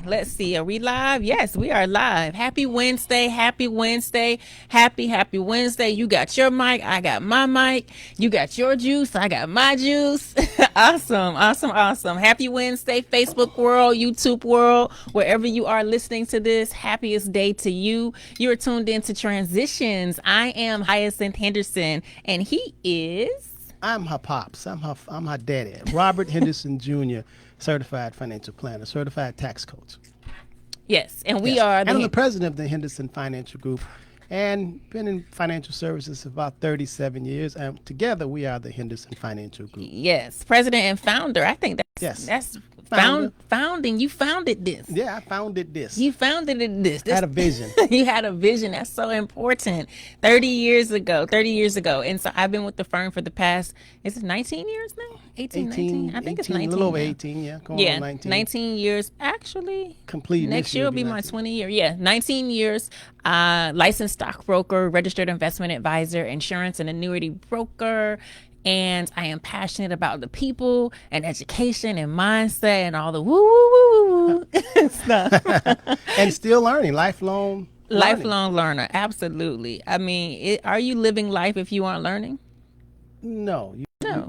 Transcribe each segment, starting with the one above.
Let's see. Are we live? Yes, we are live. Happy Wednesday. Happy Wednesday. Happy Wednesday. You got your mic. I got my mic. You got your juice. I got my juice. Awesome. Happy Wednesday, Facebook world, YouTube world, wherever you are listening to this. Happiest day to you. You are tuned into Transitions. I am Hyacinth Henderson, and he is... I'm her pops. I'm her daddy. Robert Henderson Jr., certified financial planner, certified tax coach. Yes, and we are... I'm the president of the Henderson Financial Group and been in financial services for about 37 years. And together we are the Henderson Financial Group. Yes, president and founder. I think that's founding. You founded this. Yeah, I founded this. You founded this. I had a vision. You had a vision. That's so important. 30 years ago. And so I've been with the firm for the past, is it 19 years now? 18, 19? I think it's 19. A little over now. 18, yeah. Going on 19. 19 years. Actually, complete. Next year will be my 20 year. Yeah, 19 years. Licensed stockbroker, registered investment advisor, insurance and annuity broker. And I am passionate about the people and education and mindset and all the woo stuff. And still learning, lifelong learner. Absolutely. I mean, are you living life if you aren't learning? No.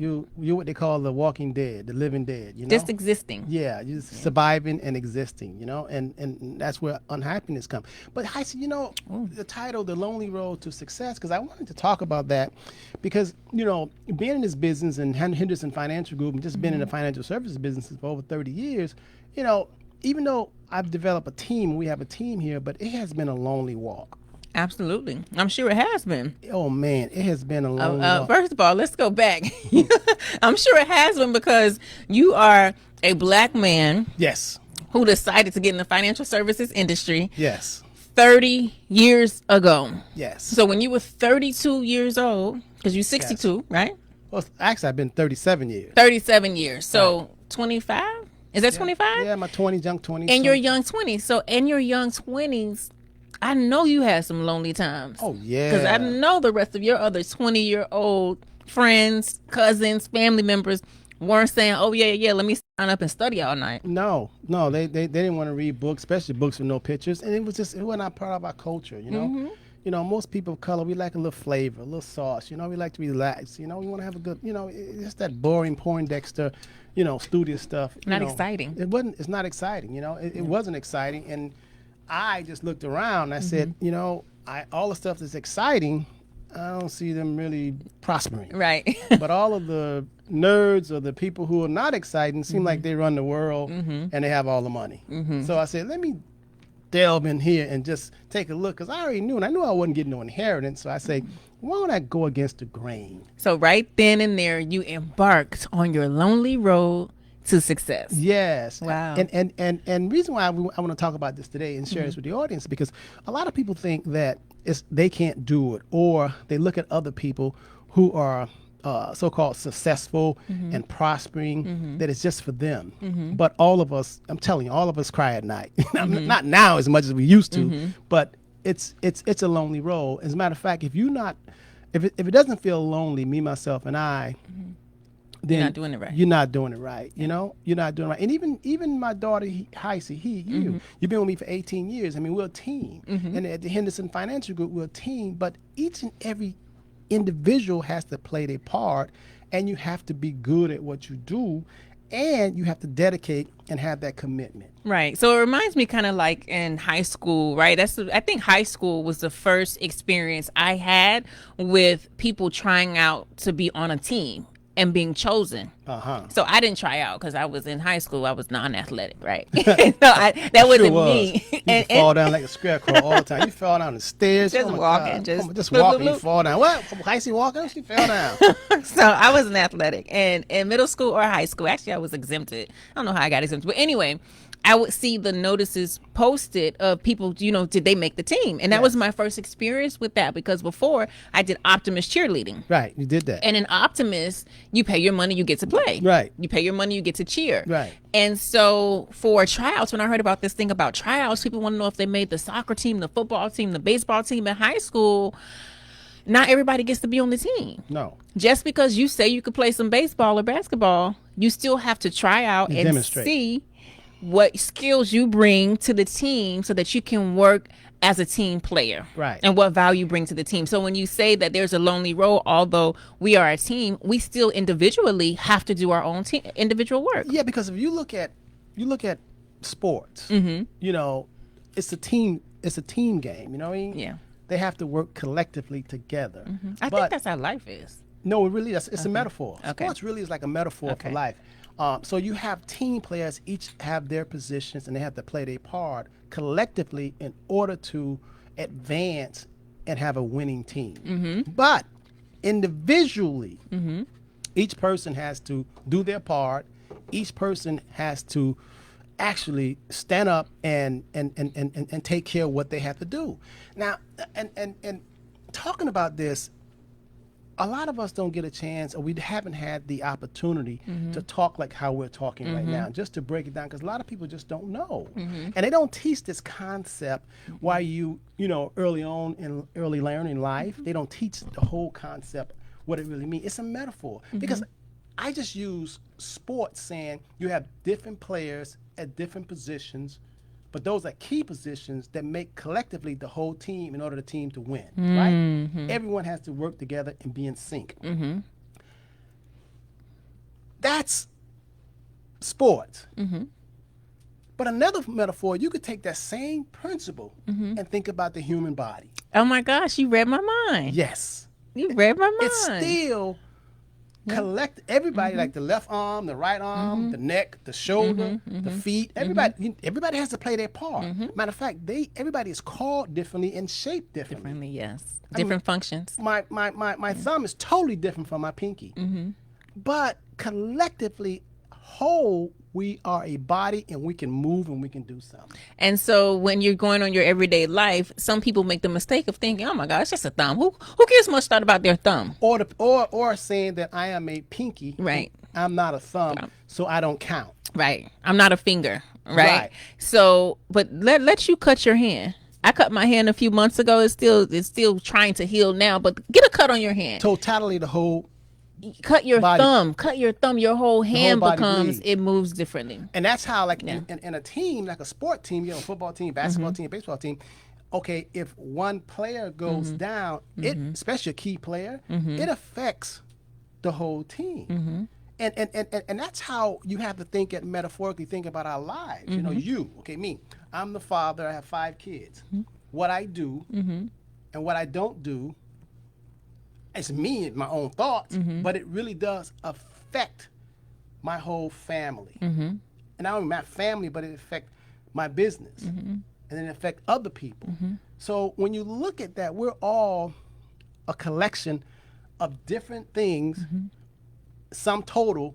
You're what they call the walking dead, the living dead, you know? Just existing. Yeah, you're just surviving and existing, you know, and that's where unhappiness comes. But I see, the title, The Lonely Road to Success, because I wanted to talk about that because, being in this business and Henderson Financial Group and just been in the financial services business for over 30 years, even though I've developed a team, we have a team here, but it has been a lonely walk. Absolutely. I'm sure it has been. Oh, man, it has been a long walk. First of all, let's go back. I'm sure it has been because you are a black man. Yes. Who decided to get in the financial services industry. Yes. 30 years ago. Yes. So when you were 32 years old, because you're 62, yes. Right? Well, actually, I've been 37 years. 37 years. So right. 25? Is that 25? Yeah, my 20s, young 20s. In your young 20s. So in your young 20s, I know you had some lonely times. Oh, yeah. Because I know the rest of your other 20-year-old friends, cousins, family members weren't saying, oh, yeah, let me sign up and study all night. No, they didn't want to read books, especially books with no pictures. And it was not part of our culture, most people of color, we like a little flavor, a little sauce, we like to relax, we want to have a good, it's that boring Poindexter, studio stuff. Not exciting. It's not exciting, it wasn't exciting. And I just looked around. I said, all the stuff that's exciting, I don't see them really prospering. Right. But all of the nerds or the people who are not exciting seem like they run the world and they have all the money. So I said, let me delve in here and just take a look because I already knew, and I knew I wasn't getting no inheritance. So I say, why don't I go against the grain? So right then and there, you embarked on your lonely road to success. Yes. Wow. And reason why I want to talk about this today and share this with the audience because a lot of people think that they can't do it, or they look at other people who are so-called successful and prospering, that it's just for them. But all of us, I'm telling you, all of us cry at night. Not now as much as we used to, but it's a lonely road. As a matter of fact, if it doesn't feel lonely, me, myself, and I, then you're not doing it right. You're not doing it right. You're not doing it right. And even my daughter, you've been with me for 18 years. I mean, we're a team. And at the Henderson Financial Group, we're a team. But each and every individual has to play their part, and you have to be good at what you do, and you have to dedicate and have that commitment. Right. So it reminds me kind of like in high school, right? I think high school was the first experience I had with people trying out to be on a team and being chosen. So I didn't try out because I was in high school. I was non-athletic, right? That wasn't me. You fall down like a scarecrow all the time. You fall down the stairs. Just walking. Just walking, you fall down. What? Icy walking? She fell down. So I wasn't athletic. And in middle school or high school, actually I was exempted. I don't know how I got exempted. But anyway, I would see the notices posted of people, did they make the team? And that was my first experience with that because before I did Optimus cheerleading. Right, you did that. And in Optimus, you pay your money, you get to play. Right. You pay your money, you get to cheer. Right. And so for tryouts, when I heard about this thing about tryouts, people want to know if they made the soccer team, the football team, the baseball team in high school. Not everybody gets to be on the team. No. Just because you say you could play some baseball or basketball, you still have to try out and demonstrate. See what skills you bring to the team so that you can work as a team player. Right. And what value you bring to the team. So when you say that there's a lonely role, although we are a team, we still individually have to do our own individual work. Yeah, because if you look at sports, Mm-hmm. you know, it's a team game, you know what I mean? Yeah. They have to work collectively together. I think that's how life is. No, it really is. It's a metaphor. Okay. Sports really is like a metaphor for life. So you have team players, each have their positions, and they have to play their part collectively in order to advance and have a winning team. But individually, each person has to do their part. Each person has to actually stand up and take care of what they have to do. Now, and talking about this, a lot of us don't get a chance, or we haven't had the opportunity to talk like how we're talking right now, just to break it down, because a lot of people just don't know. And they don't teach this concept while you know, early on in early learning life. They don't teach the whole concept, what it really means. It's a metaphor. Because I just use sports saying you have different players at different positions, but those are key positions that make collectively the whole team in order the team to win, right? Everyone has to work together and be in sync. That's sports. But another metaphor, you could take that same principle and think about the human body. Oh my gosh, you read my mind. Yes. You read my mind. It's still collect everybody, like the left arm, the right arm, the neck, the shoulder, the feet. Everybody has to play their part. Matter of fact, everybody is called differently and shaped differently. Yes. Different functions. My thumb is totally different from my pinky. But collectively, whole, we are a body, and we can move and we can do something. And so when you're going on your everyday life, some people make the mistake of thinking, "Oh my God, it's just a thumb. Who gives much thought about their thumb?" Or saying that I am a pinky, right? I'm not a thumb, so I don't count. Right. I'm not a finger. Right. So, but let you cut your hand. I cut my hand a few months ago. It's still trying to heal now. But get a cut on your hand. Totality, the whole. Cut your body. thumb. Cut your thumb. Your whole hand whole becomes, bleeds. it moves differently. And that's how, like, in a team, like a sport team, you know, football team, basketball team, baseball team. Okay, if one player goes down, it, especially a key player, it affects the whole team. And that's how you have to think it metaphorically, think about our lives. You know, me, I'm the father, I have 5 kids. What I do and what I don't do, it's me and my own thoughts, but it really does affect my whole family. And not only my family, but it affects my business. And then it affects other people. So when you look at that, we're all a collection of different things. Sum total,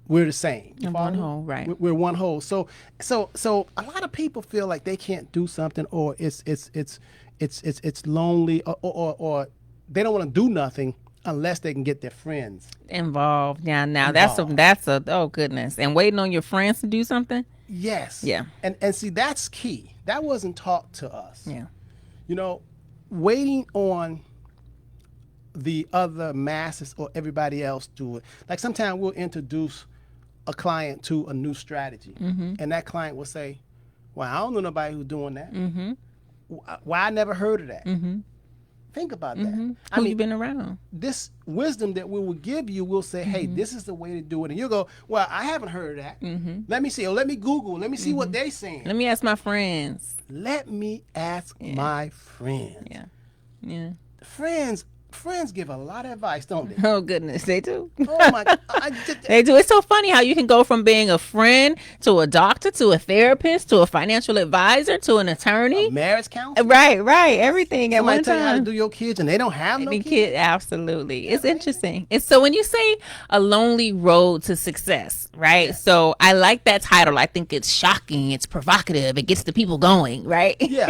we're the same. One whole, right? We're one whole. So a lot of people feel like they can't do something, or it's lonely, or they don't want to do nothing unless they can get their friends involved. Yeah, now that's a oh goodness. And waiting on your friends to do something? Yes. Yeah. And see, that's key. That wasn't taught to us. Yeah. You know, waiting on the other masses or everybody else do it. Like sometimes we'll introduce a client to a new strategy, and that client will say, "Well, I don't know nobody who's doing that. Why I never heard of that." Think about that. Who you been around? This wisdom that we will give you, we'll say, "Hey, this is the way to do it," and you'll go, "Well, I haven't heard of that. Let me see, or let me Google, let me see what they saying. Let me ask my friends. Let me ask my friends." Yeah. Friends give a lot of advice, don't they? Oh goodness, they do. Oh my God. They do. It's so funny how you can go from being a friend to a doctor to a therapist to a financial advisor to an attorney, marriage counselor. Right. Everything at Somebody one tell you how to time. do your kids, and they don't have no kids. Absolutely. It's interesting. It's so when you say a lonely road to success, right? So I like that title. I think it's shocking. It's provocative. It gets the people going, right? Yeah,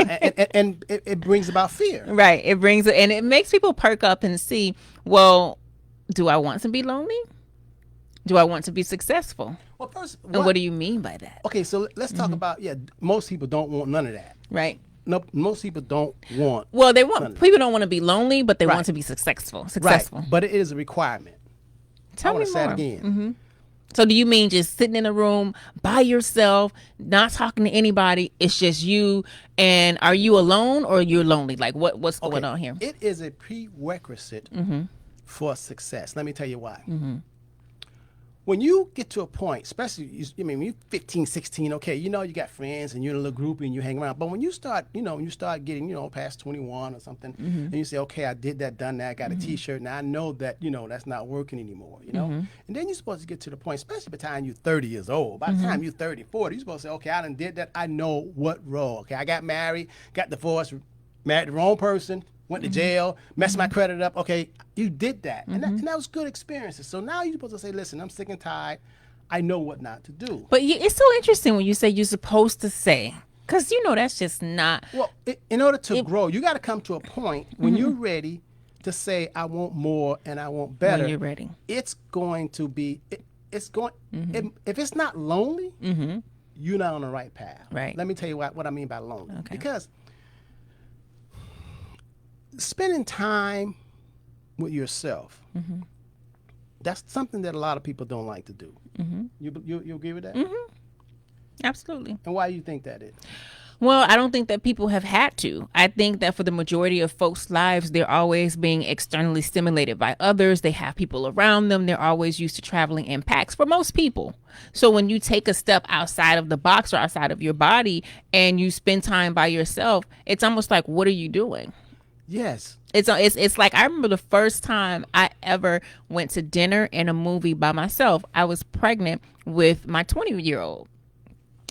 and it brings about fear. Right. It brings it, and it makes people perk up and see, well, do I want to be lonely? Do I want to be successful? Well, first, and what do you mean by that? Okay, so let's talk about, most people don't want none of that. Right. No, most people don't want. Well, people don't want to be lonely, but they want to be successful. Right. But it is a requirement. Tell me say more. it again. So do you mean just sitting in a room by yourself, not talking to anybody? It's just you. And are you alone or you're lonely? Like what's going on here? It is a prerequisite for success. Let me tell you why. When you get to a point, especially, when you're 15, 16, okay, you got friends and you're in a little group and you hang around. But when you start, when you start getting, past 21 or something, and you say, okay, I did that, done that, I got a T-shirt, now I know that, that's not working anymore, And then you're supposed to get to the point, especially by the time you're 30 years old. By the time you're 30, 40, you're supposed to say, okay, I done did that. I know what role. Okay, I got married, got divorced, married the wrong person, went to jail, messed my credit up. Okay, you did that. And that was good experiences. So now you're supposed to say, listen, I'm sick and tired. I know what not to do. But it's so interesting when you say you're supposed to say, because that's just not. Well, in order to grow, you got to come to a point when you're ready to say, I want more and I want better. When you're ready. It's going to be, if it's not lonely, you're not on the right path. Right. Let me tell you what I mean by lonely. Okay. Because spending time with yourself, that's something that a lot of people don't like to do. You agree with that? Absolutely. And why do you think that is? Well, I don't think that people have had to. I think that for the majority of folks' lives, they're always being externally stimulated by others. They have people around them. They're always used to traveling in packs for most people. So when you take a step outside of the box or outside of your body and you spend time by yourself, it's almost like, what are you doing? Yes. It's like, I remember the first time I ever went to dinner and a movie by myself. I was pregnant with my 20-year-old.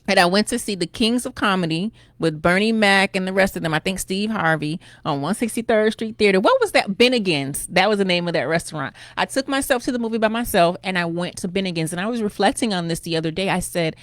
And I went to see The Kings of Comedy with Bernie Mac and the rest of them. I think Steve Harvey on 163rd Street Theater. What was that? Bennigan's. That was the name of that restaurant. I took myself to the movie by myself and I went to Bennigan's. And I was reflecting on this the other day. I said,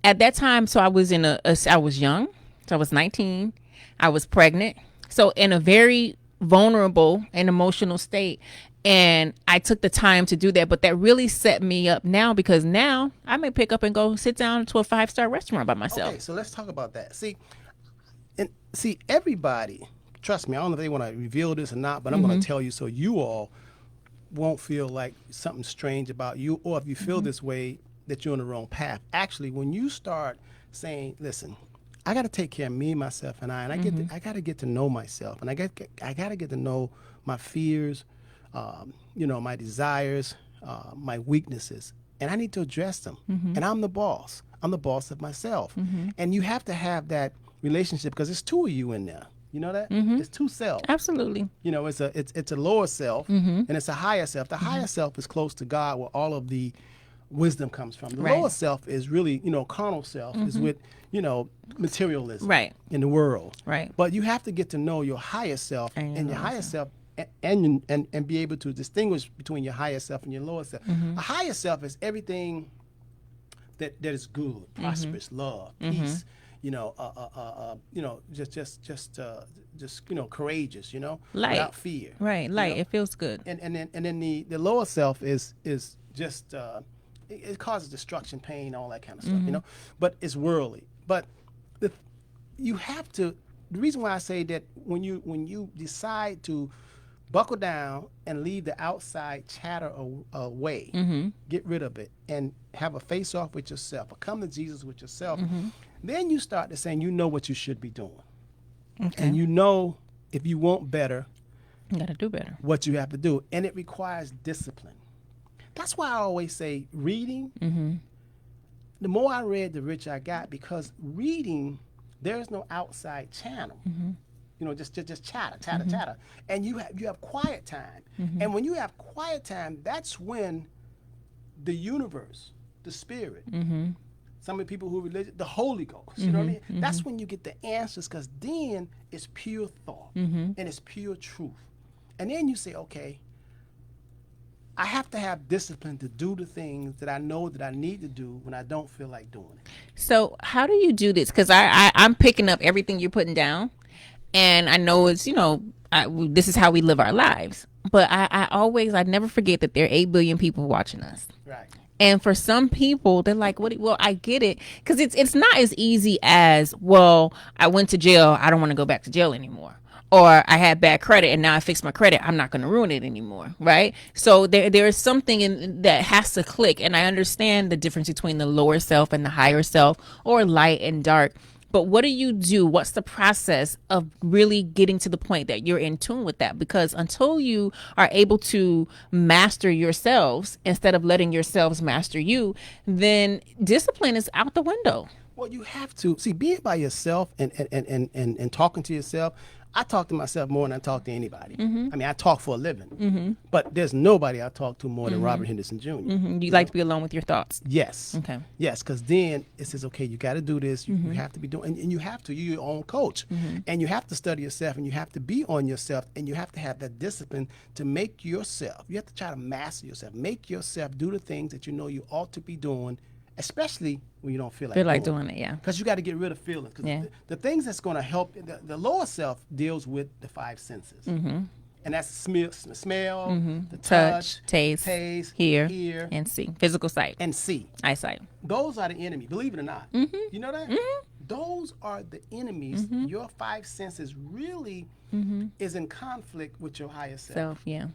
at that time, so I was I was young. So I was 19. I was pregnant. So in a very vulnerable and emotional state. And I took the time to do that. But that really set me up now, because now I may pick up and go sit down to a 5-star restaurant by myself. Okay, so let's talk about that. See, everybody, trust me, I don't know if they want to reveal this or not, but I'm going to tell you so you all won't feel like something strange about you, or if you feel this way, that you're on the wrong path. Actually, when you start saying, listen, I got to take care of me, myself, and I got to get to know myself, and I got to get to know my fears, my desires, my weaknesses, and I need to address them. And I'm the boss. I'm the boss of myself. And you have to have that relationship, because there's two of you in there. You know that? It's two selves. Absolutely. It's a lower self and it's a higher self. The higher self is close to God, where all of the wisdom comes from. The lower self is really, carnal self is with, materialism in the world. Right. But you have to get to know your higher self and your higher self. And be able to distinguish between your higher self and your lower self. A higher self is everything that is good, prosperous, love, peace. Just courageous. Light. Without fear. Right, light. It feels good. And then the lower self is just it causes destruction, pain, all that kind of stuff. But it's worldly. But you have to. The reason why I say that when you decide to buckle down and leave the outside chatter away, get rid of it, and have a face-off with yourself, or come to Jesus with yourself, then you start to saying, what you should be doing. Okay. And if you want better, you got to do better. What you have to do. And it requires discipline. That's why I always say reading, the more I read, the richer I got, because reading, there's no outside channel. Just chatter. And you have quiet time. And when you have quiet time, that's when the universe, the spirit, some of the people who are religious, the Holy Ghost, you know what I mean? That's when you get the answers, because then it's pure thought and it's pure truth. And then you say, okay, I have to have discipline to do the things that I know that I need to do when I don't feel like doing it. So how do you do this? Because I'm picking up everything you're putting down, and I know it's, this is how we live our lives. But I never forget that there are 8 billion people watching us. Right. And for some people, they're like, well, I get it. Because it's not as easy as, well, I went to jail. I don't want to go back to jail anymore. or I had bad credit and now I fixed my credit, I'm not going to ruin it anymore, right? So there is something in that has to click, and I understand the difference between the lower self and the higher self, or light and dark. But what do you do? What's the process of really getting to the point that you're in tune with that? Because until you are able to master yourselves instead of letting yourselves master you, then discipline is out the window. Well, you have to see being by yourself and talking to yourself. I talk to myself more than I talk to anybody. I mean, I talk for a living, but there's nobody I talk to more than Robert Henderson Jr. You like to be alone with your thoughts? Yes. Okay. Yes, because then it says, okay, you got to do this. You have to be doing, and you have to. You're your own coach, and you have to study yourself, and you have to be on yourself, and you have to have that discipline to make yourself. You have to try to master yourself. Make yourself do the things that you know you ought to be doing, especially when you don't feel like doing it. Yeah. Because you got to get rid of feelings. Because the things that's going to help, the lower self deals with the five senses. And that's smell, the touch, taste, hear, and see. Physical sight. And see. Eyesight. Those are the enemy, believe it or not. You know that? Those are the enemies. Your five senses really is in conflict with your higher self. Yeah.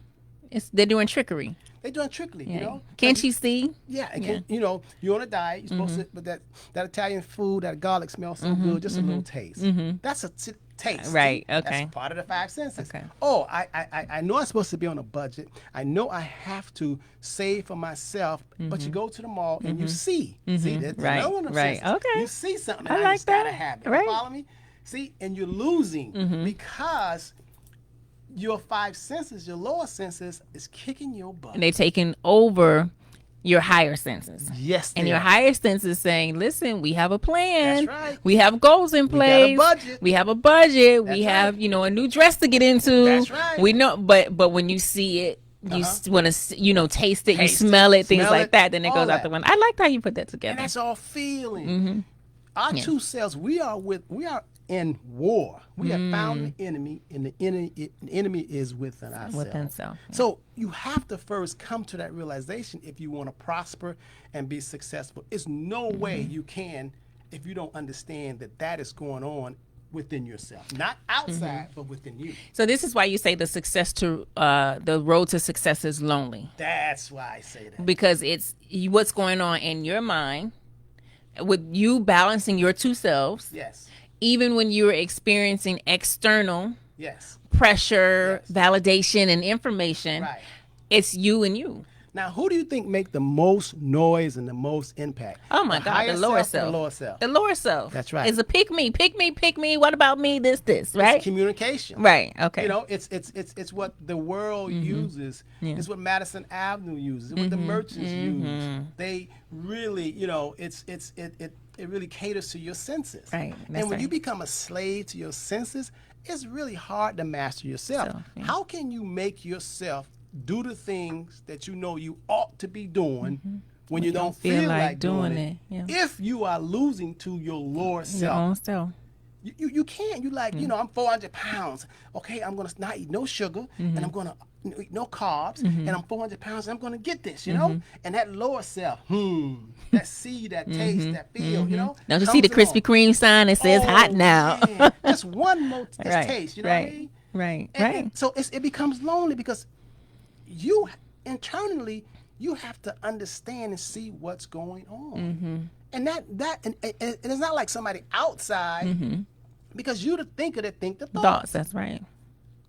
They're doing trickery. They're doing trickery, you know. Can't you see? Yeah, you know, you're on a diet. You're supposed to, but that Italian food, that garlic smells so good, just a little taste. That's a taste. Right. Okay. That's part of the five senses. Okay. Oh, I know I'm supposed to be on a budget. I know I have to save for myself. But you go to the mall and you see. See, that's another one of them senses. Okay. You see something. I I like just that. gotta have it. Right. You follow me? See, and you're losing because your five senses, your lower senses, is kicking your butt. And they're taking over your higher senses. Yes, and they your are. higher senses saying, listen, we have a plan. That's right. We have goals in place. budget. We have a budget. That's we have, right. you know, a new dress to get into. That's right. We know, but when you see it, you want to, you know, taste it, you smell it, things like that. Then it goes out the window. I liked how you put that together. And that's all feeling. Our two selves, we are in war. We have found the enemy, and the enemy is within ourselves. Within self. Yeah. So you have to first come to that realization if you want to prosper and be successful. It's no way you can if you don't understand that is going on within yourself, not outside, but within you. So this is why you say the road to success is lonely. That's why I say that. Because it's what's going on in your mind with you balancing your two selves. Yes. Even when you're experiencing external pressure, Yes. validation, and information, Right. it's you and you. Now, who do you think make the most noise and the most impact? Oh my The God, higher the lower or self. The lower self. The lower self. That's right. Is a pick me. What about me? This, right? It's communication. Right. Okay. You know, it's what the world uses. It's what Madison Avenue uses. It's what the merchants use. They really, you know, it really caters to your senses. Right. That's And when you right. become a slave to your senses, it's really hard to master yourself. How can you make yourself do the things that you know you ought to be doing when you don't feel like doing it? Yeah. If you are losing to your lower Your self. own self. You can't. You like, you know, I'm 400 pounds. Okay, I'm going to not eat no sugar, and I'm going to eat no carbs, and I'm 400 pounds, and I'm going to get this, you know? And that lower self, that see, that taste, that feel, you know? Don't you see the Krispy Kreme sign that says hot now? Man. Just one more taste, you know what I mean? Right. And so it becomes lonely because you internally, you have to understand and see what's going on. And and it's not like somebody outside, because you're the thinker that think the thoughts. That's right.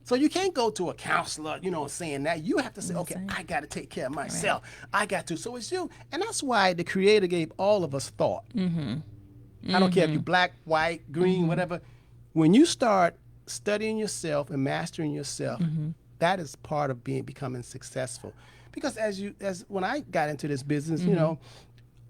So you can't go to a counselor, you know, saying that. You have to say, okay, I got to take care of myself. I got to. So it's you. And that's why the Creator gave all of us thought. I don't care if you're black, white, green, whatever. When you start studying yourself and mastering yourself, that is part of becoming successful. Because as when I got into this business, you know,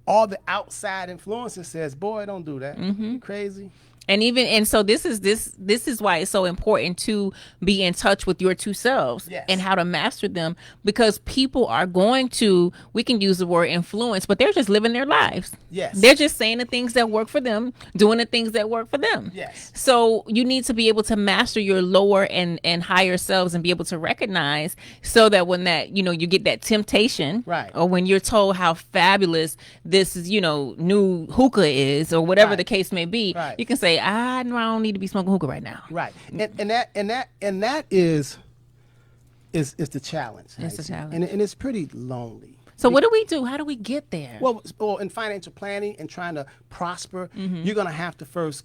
all the outside influences says, boy, don't do that. You crazy. And so this is why it's so important to be in touch with your two selves and how to master them, because people are going to, we can use the word influence, but they're just living their lives. Yes. They're just saying the things that work for them, doing the things that work for them. Yes. So you need to be able to master your lower and higher selves and be able to recognize, so that when that, you know, you get that temptation, right, or when you're told how fabulous this is, you know, new hookah is, or whatever the case may be, you can say, say, I know I don't need to be smoking hookah right now. Right. And that is the challenge. It's the Hyacinth. challenge. And it's pretty lonely. So what do we do? How do we get there? Well, in financial planning and trying to prosper, you're going to have to first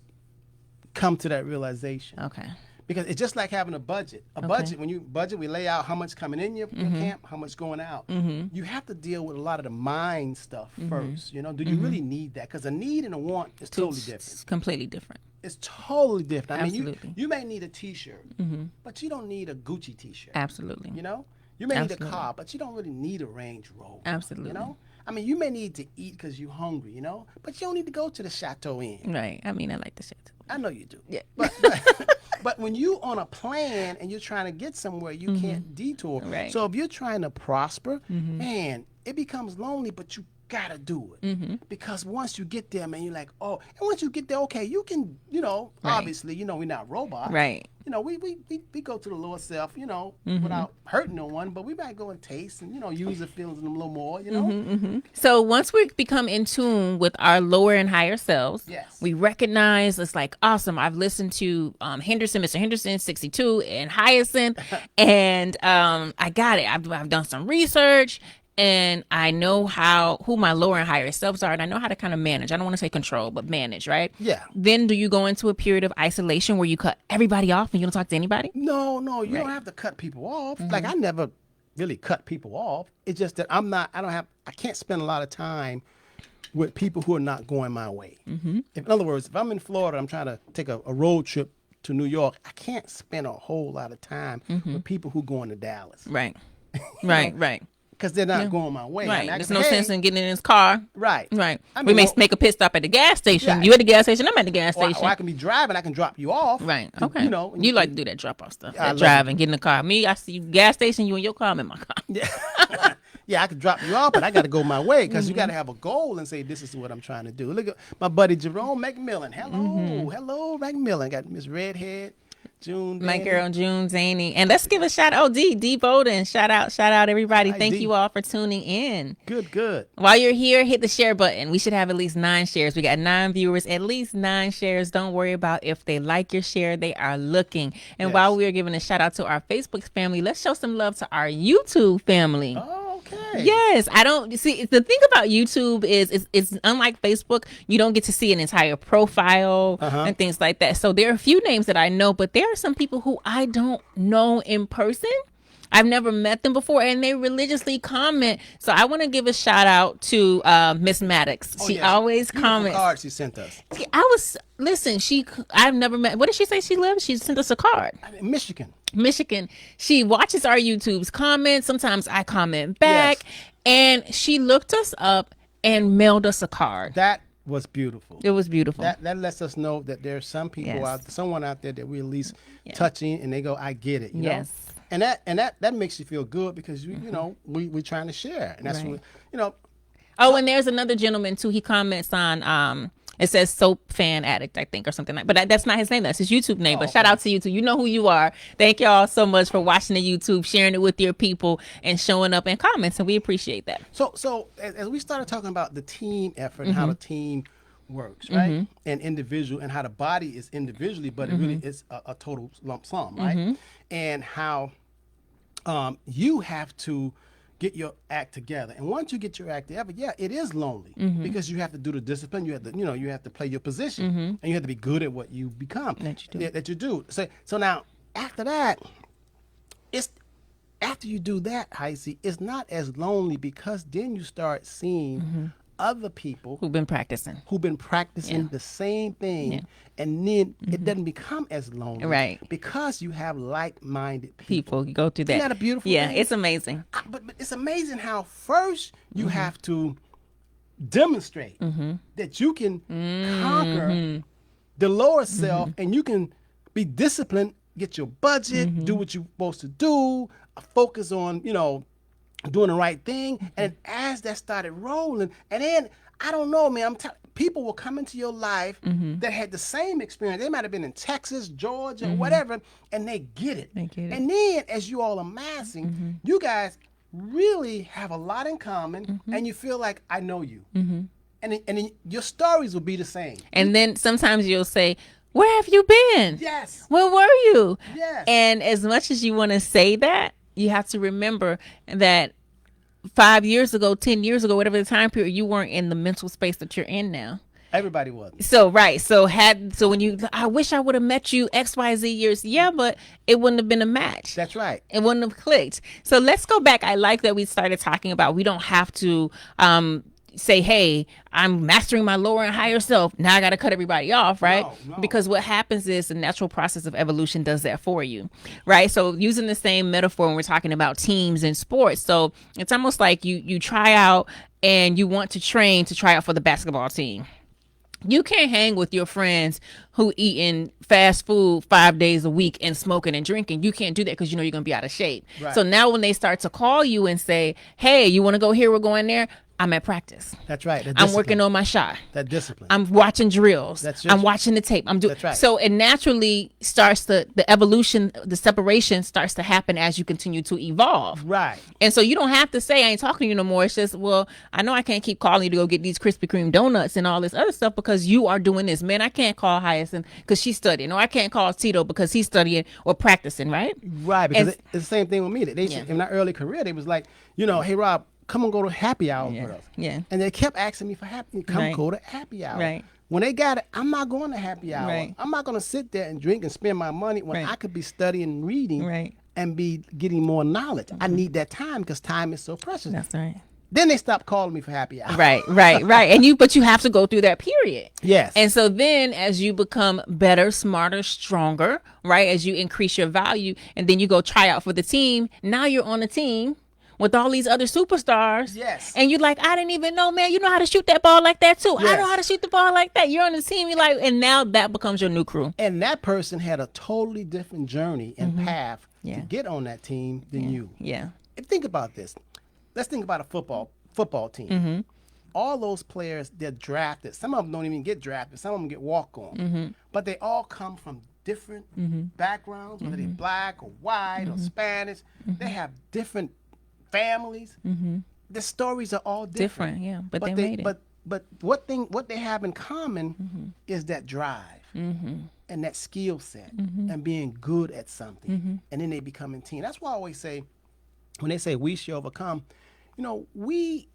come to that realization. Okay. Because it's just like having a budget. Budget, when you budget, we lay out how much coming in your camp, how much going out. You have to deal with a lot of the mind stuff first. You know, do you really need that? Because a need and a want is totally different. It's completely different. It's totally different. I mean, Absolutely. you may need a T-shirt, but you don't need a Gucci T-shirt. Absolutely. You know, you may need a Absolutely. car, but you don't really need a Range Rover. Absolutely. You know, I mean, you may need to eat because you're hungry. You know, but you don't need to go to the Chateau Inn. Right. I mean, I like the shit too. I know you do. Yeah. But when you on a plan and you're trying to get somewhere, you can't detour. Right. So if you're trying to prosper, man, it becomes lonely, but you gotta do it. Because once you get there, man, you're like, oh, and once you get there, okay, you can, you know, obviously, you know, we're not robots. Right. You know, we go to the lower self, you know, without hurting no one, but we might go and taste and, you know, use the feelings a little more, you know. So once we become in tune with our lower and higher selves, Yes. we recognize it's like, awesome, I've listened to Mr. Henderson, 62, and Hyacinth, and I got it. I've done some research, and I know who my lower and higher selves are, and I know how to kind of manage. I don't want to say control, but manage, right? Yeah. Then do you go into a period of isolation where you cut everybody off and you don't talk to anybody? No, you don't have to cut people off. Like, I never really cut people off. It's just that I can't spend a lot of time with people who are not going my way. In other words, if I'm in Florida, I'm trying to take a road trip to New York, I can't spend a whole lot of time with people who going to Dallas. Right. Right. Because they're not going my way. Right. I mean, There's no sense in getting in his car. Right. Right. I We mean, may make a pit stop at the gas station. Yeah. You at the gas station, I'm at the gas or station. I can be driving, I can drop you off. Right. to- Okay. You know. you like to do that drop off stuff. I That love drive and get in the car. Me, I see you gas station, you in your car, I'm in my car. Yeah, I can drop you off, but I got to go my way because you got to have a goal and say, this is what I'm trying to do. Look at my buddy Jerome McMillan. Hello, McMillan. Got Miss Redhead, June. My Danny. girl June Zaney. And let's give a shout out. D Bowden. Shout out everybody. Hi, Thank D. you all for tuning in. Good. While you're here, hit the share button. We should have at least 9 shares. We got 9 viewers, at least 9 shares. Don't worry about if they like your share. They are looking. And Yes. while we are giving a shout out to our Facebook family, let's show some love to our YouTube family. Oh, okay. Yes, I don't see the thing about YouTube is it's unlike Facebook. You don't get to see an entire profile and things like that. So there are a few names that I know, but there are some people who I don't know in person. I've never met them before, and they religiously comment. So I want to give a shout out to Miss Maddox. Oh, she yes. always Beautiful comments. card she sent us. I've never met. What did she say she lives? She sent us a card. In Michigan. She watches our YouTube's comments. Sometimes I comment back. Yes. And she looked us up and mailed us a card. That was beautiful. It was beautiful. That lets us know that there's some people Yes. someone out there that we at least touching, and they go, I get it. You Yes. know? And that makes you feel good because you know we're trying to share, and that's Right. what, you know. Oh, and there's another gentleman too. He comments on it says soap fan addict, I think, or something like. But that's not his name. That's his YouTube name. But shout out to YouTube. You know who you are. Thank y'all so much for watching the YouTube, sharing it with your people, and showing up in comments. And we appreciate that. So as we started talking about the team effort and how the team works, right, and individual, and how the body is individually, but it really is a total lump sum, right, and how you have to get your act together. And once you get your act together, it is lonely because you have to do the discipline. You have to, you have to play your position, and you have to be good at what you become. That you do. So now after that, after you do that, Heisey, it's not as lonely because then you start seeing other people Who've been practicing. the same thing, and then it doesn't become as lonely, Right. Because you have like-minded people. People go through that. Isn't that a beautiful Yeah, thing? it's amazing. But it's amazing how first you have to demonstrate that you can conquer the lower self, and you can be disciplined, get your budget, do what you're supposed to do, focus on, doing the right thing. And as that started rolling, and then, I don't know, man, people will come into your life that had the same experience. They might have been in Texas, Georgia, whatever, and they get it. They get it. And then as you all amassing, you guys really have a lot in common, and you feel like, I know you. And then your stories will be the same. And then sometimes you'll say, Where have you been? Yes. Where were you? Yes. And as much as you want to say that, you have to remember that 5 years ago, 10 years ago, whatever the time period, you weren't in the mental space that you're in now. Everybody was. So right. So when you, I wish I would have met you XYZ years. Yeah, but it wouldn't have been a match. That's right. It wouldn't have clicked. So let's go back. I like that we started talking about we don't have to say, hey, I'm mastering my lower and higher self. Now I got to cut everybody off, right? No. Because what happens is the natural process of evolution does that for you, right? So using the same metaphor when we're talking about teams and sports. So it's almost like you try out and you want to try out for the basketball team. You can't hang with your friends who eating fast food 5 days a week and smoking and drinking. You can't do that because you know you're going to be out of shape. Right. So now when they start to call you and say, hey, you want to go here? We're going there. I'm at practice. That's right. I'm working on my shot. That discipline. I'm watching drills. I'm watching the tape. I'm doing. That's right. So it naturally starts the evolution, the separation starts to happen as you continue to evolve. Right. And so you don't have to say I ain't talking to you no more. It's just, well, I know I can't keep calling you to go get these Krispy Kreme donuts and all this other stuff because you are doing this. Man, I can't call Hyacinth because she's studying, or I can't call Tito because he's studying or practicing. Right. Right. Because it's the same thing with me. They in my early career, they was like, hey, Rob, come and go to happy hour with us. Yeah. And they kept asking me for go to happy hour. Right. When they got it, I'm not going to happy hour. Right. I'm not going to sit there and drink and spend my money when I could be studying and reading and be getting more knowledge. I need that time because time is so precious. That's right. Then they stopped calling me for happy hour. Right. But you have to go through that period. Yes. And so then as you become better, smarter, stronger, right, as you increase your value and then you go try out for the team, now you're on a team with all these other superstars. Yes. And you're like, I didn't even know, man, you know how to shoot that ball like that too. Yes. I know how to shoot the ball like that. You're on the team. You're like, and now that becomes your new crew. And that person had a totally different journey and path to get on that team than you. Yeah. And think about this. Let's think about a football team. All those players, they're drafted. Some of them don't even get drafted. Some of them get walk-on. But they all come from different backgrounds, whether they're black or white or Spanish. They have different families. The stories are all different. Yeah, but they made it. But what they have in common is that drive and that skill set and being good at something. And then they become a team. That's why I always say, when they say we shall overcome, we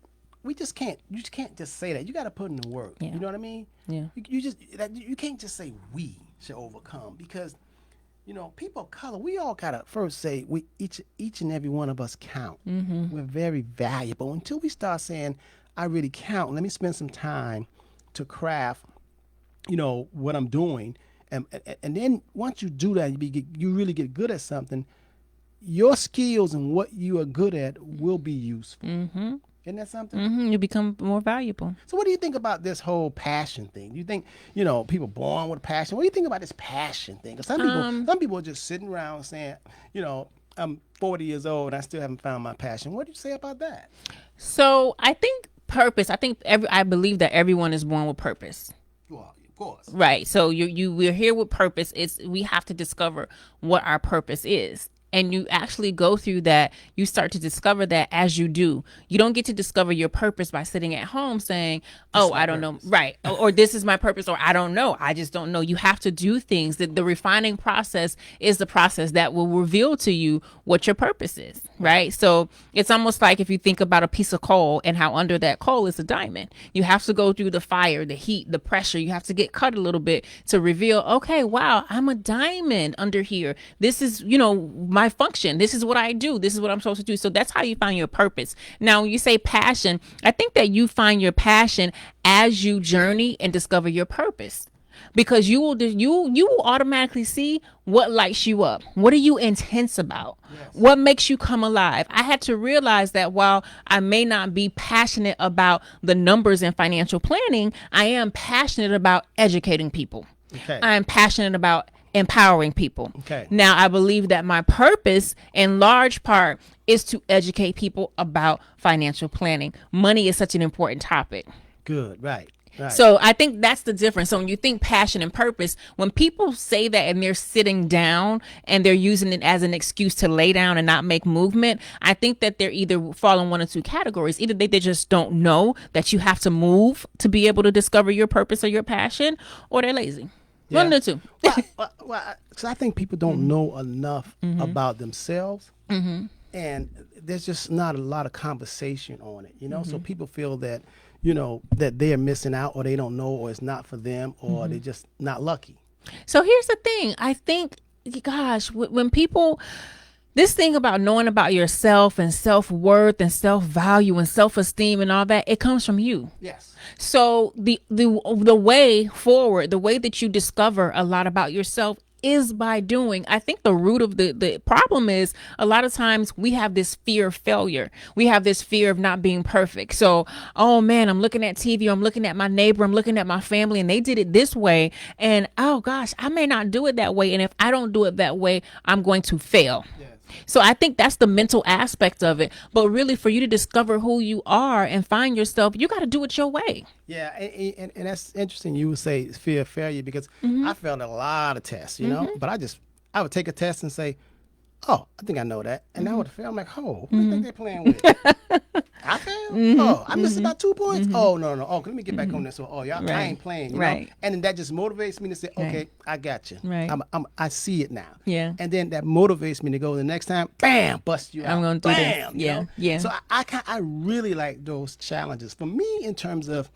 just can't. You just can't just say that. You got to put in the work. Yeah. You know what I mean? Yeah. You can't just say we shall overcome because people of color, we all gotta first say we each and every one of us count. We're very valuable. Until we start saying, I really count, let me spend some time to craft, what I'm doing. And then once you do that, you really get good at something, your skills and what you are good at will be useful. Isn't that something? You become more valuable. So what do you think about this whole passion thing? Do you think, people born with passion? What do you think about this passion thing? 'Cause some people are just sitting around saying, I'm 40 years old and I still haven't found my passion. What do you say about that? So I think purpose. I believe that everyone is born with purpose. Well, of course. Right. So we're here with purpose. We have to discover what our purpose is. And you actually go through that. You start to discover that as you do. You don't get to discover your purpose by sitting at home saying, oh, I don't know. Right. Or this is my purpose, or I don't know. I just don't know. You have to do things. The refining process is the process that will reveal to you what your purpose is. Right. So it's almost like if you think about a piece of coal and how under that coal is a diamond. You have to go through the fire, the heat, the pressure. You have to get cut a little bit to reveal, okay, wow, I'm a diamond under here. This is, my function. This is what I do. This is what I'm supposed to do. So that's how you find your purpose. Now, when you say passion, I think that you find your passion as you journey and discover your purpose, because you will automatically see what lights you up. What are you intense about? Yes. What makes you come alive? I had to realize that while I may not be passionate about the numbers in financial planning, I am passionate about educating people. Okay. I am passionate about empowering people. Okay. Now, I believe that my purpose in large part is to educate people about financial planning. Money is such an important topic. Good. Right. Right. So I think that's the difference. So when you think passion and purpose, when people say that and they're sitting down and they're using it as an excuse to lay down and not make movement, I think that they're either fall in one or two categories. Either they just don't know that you have to move to be able to discover your purpose or your passion, or they're lazy. One of the two. So I think people don't know enough about themselves, and there's just not a lot of conversation on it. So people feel that that they're missing out, or they don't know, or it's not for them, or they're just not lucky. So here's the thing. I think, gosh, when people, this thing about knowing about yourself and self-worth and self-value and self-esteem and all that, it comes from you. Yes. So the way forward, the way that you discover a lot about yourself is by doing. I think the root of the problem is a lot of times we have this fear of failure. We have this fear of not being perfect. So, oh man, I'm looking at TV, I'm looking at my neighbor, I'm looking at my family, and they did it this way. And oh gosh, I may not do it that way. And if I don't do it that way, I'm going to fail. Yes. So I think that's the mental aspect of it. But really, for you to discover who you are and find yourself, you got to do it your way. Yeah, and that's interesting. You would say fear of failure, because I failed a lot of tests, but I would take a test and say, oh, I think I know that. And I would fail. I'm like, oh, who do you think they're playing with? I failed? Oh, I missed about 2 points? Oh, no. Oh, let me get back on this. So, oh, y'all, I ain't playing. You know? And then that just motivates me to say, okay, I got you. Right. I see it now. Yeah. And then that motivates me to go the next time, bam, bust you out. I'm going to do this. Yeah. Yeah. So I really like those challenges. For me, in terms of,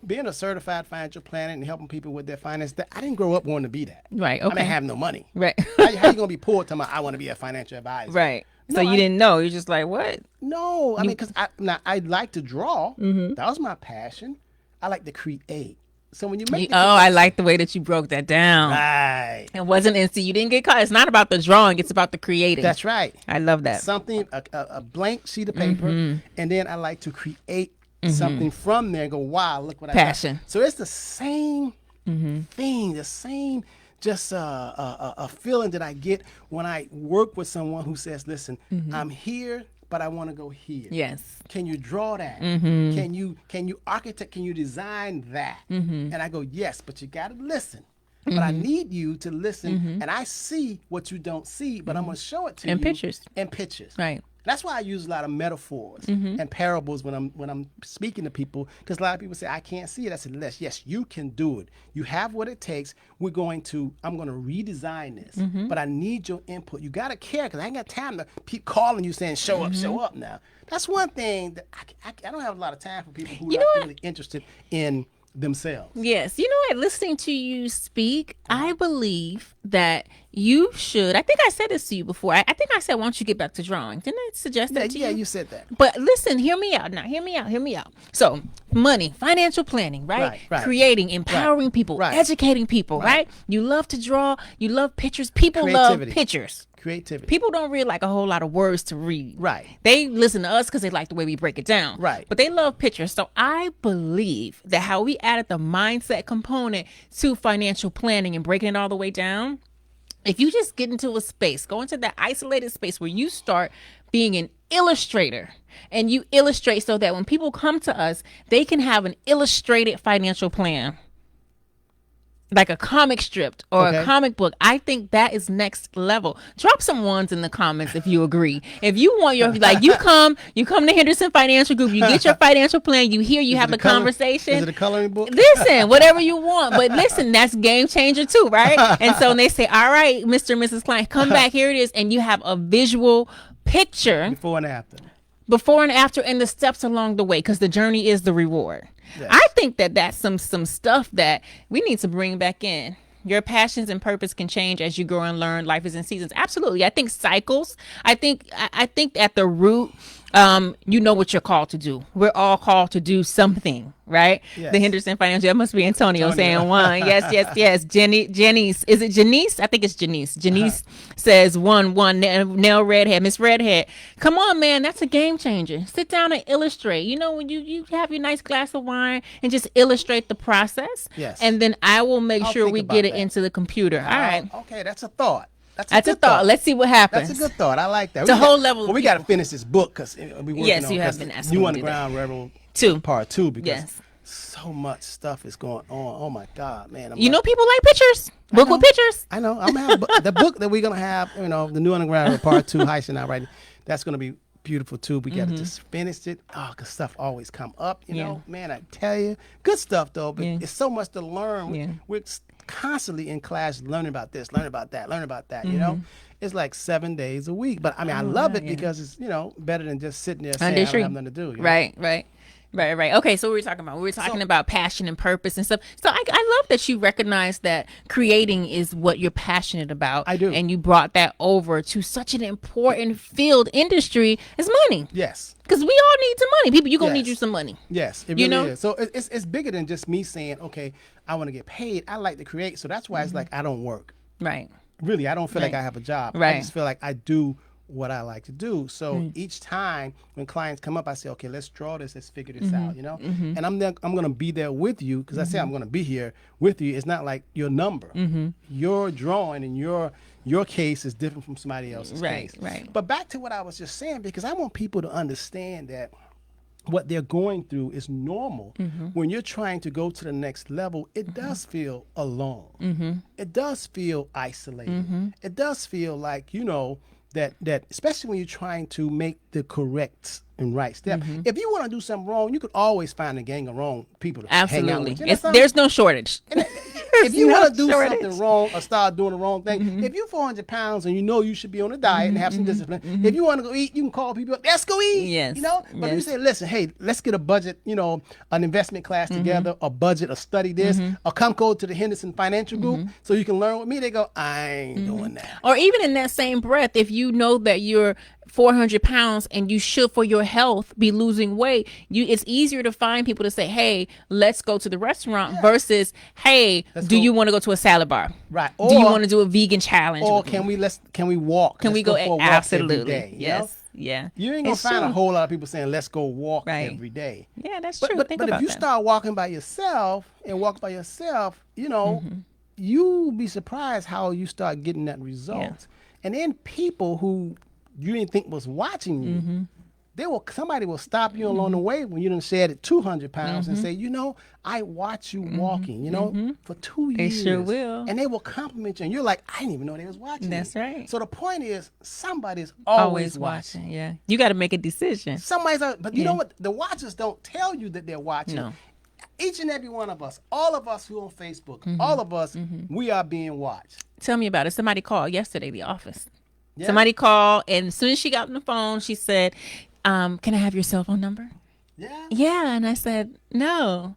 being a certified financial planner and helping people with their finance, I didn't grow up wanting to be that. Right. Okay. I didn't have no money. Right. How you going to be poor telling me I want to be a financial advisor? Right. No, so you didn't know. You're just like, what? No. I mean, because I like to draw. That was my passion. I like to create. So when you make I like the way that you broke that down. Right. It wasn't instant. You didn't get caught. It's not about the drawing. It's about the creating. That's right. I love that. Something, a blank sheet of paper, and then I like to create something from there and go, wow, look what I got. Passion. So it's the same thing, the same just a feeling that I get when I work with someone who says, listen, I'm here, but I want to go here. Yes. Can you draw that? Can you architect, can you design that? And I go, yes, but you got to listen. But I need you to listen, and I see what you don't see, but I'm going to show it to you. In pictures. In pictures. Right. That's why I use a lot of metaphors and parables when I'm speaking to people, because a lot of people say, I can't see it. I said, yes, you can do it. You have what it takes. I'm going to redesign this, but I need your input. You got to care, because I ain't got time to keep calling you saying, show up now. That's one thing that I don't have a lot of time for people who are not really interested in themselves. Yes. You know what? Listening to you speak, I believe that you should. I think I said this to you before. I think I said, why don't you get back to drawing? Didn't I suggest that to you? Yeah, you said that. But listen, hear me out now. Hear me out. So money, financial planning, right? Creating, empowering people, educating people, right? You love to draw. You love pictures. People love pictures. Creativity. People don't read like a whole lot of words to read. Right. They listen to us because they like the way we break it down. Right. But they love pictures. So I believe that how we added the mindset component to financial planning and breaking it all the way down, if you just get into a space, go into that isolated space where you start being an illustrator, and you illustrate so that when people come to us, they can have an illustrated financial plan. Like a comic strip or a comic book. I think that is next level. Drop some ones in the comments if you agree. If you want your, you come to Henderson Financial Group, you get your financial plan, you have the conversation. Is it a coloring book? Listen, whatever you want. But listen, that's game changer too, right? And so when they say, all right, Mr. and Mrs. Klein, come back, here it is. And you have a visual picture. Before and after. And the steps along the way, because the journey is the reward. Yes. I think that that's some stuff that we need to bring back in. Your passions and purpose can change as you grow and learn. Life is in seasons. Absolutely. I think cycles. I think at the root, you know what you're called to do. We're all called to do something, right? Yes. The Henderson Financial. That must be Antonio saying one. Yes. Janice. Is it Janice? I think it's Janice. Janice says one. Nail Redhead. Miss Redhead. Come on, man. That's a game changer. Sit down and illustrate. You know, when you have your nice glass of wine and just illustrate the process. Yes. And then I will make sure we get it into the computer. All right. Okay. That's a thought. That's a thought. Let's see what happens. That's a good thought. I like that. It's a whole level. Well, we got to finish this book because we working on. You have been asking. New Underground Rebel Part 2 because so much stuff is going on. Oh my God, man! People like pictures. Book with pictures. I know. I'm gonna have the book that we're gonna have. The New Underground Rebel Part 2. Hyacinth now, right? That's gonna be beautiful too. We got to just finish it. Oh, because stuff always come up. You know, man. I tell you, good stuff though. But it's so much to learn. We're constantly in class learning about this, learning about that, learning about that. You know, it's like 7 days a week. But I mean, I love it because it's better than just sitting there saying I don't have nothing to do. You know? Right. Okay, so what were we talking about? We were talking about passion and purpose and stuff. So I love that you recognize that creating is what you're passionate about. I do. And you brought that over to such an important field industry as money. Yes. Because we all need some money. People, you're going to need you some money. Yes, it really is. So it's bigger than just me saying, okay, I want to get paid. I like to create. So that's why it's like I don't work. Right. Really, I don't feel like I have a job. Right. I just feel like I do what I like to do. So each time when clients come up, I say, okay, let's draw this, let's figure this out, And I'm going to be there with you because I say I'm going to be here with you. It's not like your number. Your drawing and your case is different from somebody else's case. Right. But back to what I was just saying, because I want people to understand that what they're going through is normal. When you're trying to go to the next level, it does feel alone. It does feel isolated. It does feel like, that especially when you're trying to make the correct and right step. If you want to do something wrong, you could always find a gang of wrong people to hang out with. There's no shortage. If you want to do something wrong or start doing the wrong thing, if you're 400 pounds and you know you should be on a diet and have some discipline, if you want to go eat, you can call people up, let's go eat. Yes. But if you say, listen, hey, let's get a budget, an investment class together, a budget, or study this, or come go to the Henderson Financial Group so you can learn with me, they go, I ain't doing that. Or even in that same breath, if you know that you're 400 pounds and you should, for your health, be losing weight, it's easier to find people to say, hey, let's go to the restaurant versus, hey, do you want to go to a salad bar? Right. Or, do you want to do a vegan challenge? Or can we walk? Can we go for a walk absolutely every day, yes. Yeah. You ain't gonna find a whole lot of people saying let's go walk every day. Yeah, that's true. But if you start walking by yourself and walk by yourself, you'll be surprised how you start getting that result. Yeah. And then people who you didn't think was watching you, somebody will stop you along the way when you done shed at 200 pounds and say, I watch you walking, for 2 years. They sure will. And they will compliment you. And you're like, I didn't even know they was watching. That's me. right. So the point is, somebody's always watching. Yeah. You got to make a decision. But you know what? The watchers don't tell you that they're watching. No. Each and every one of us, all of us who on Facebook, all of us, we are being watched. Tell me about it. Somebody called yesterday, the office. Yeah. Somebody called, and as soon as she got on the phone, she said, can I have your cell phone number? Yeah. Yeah, and I said, no.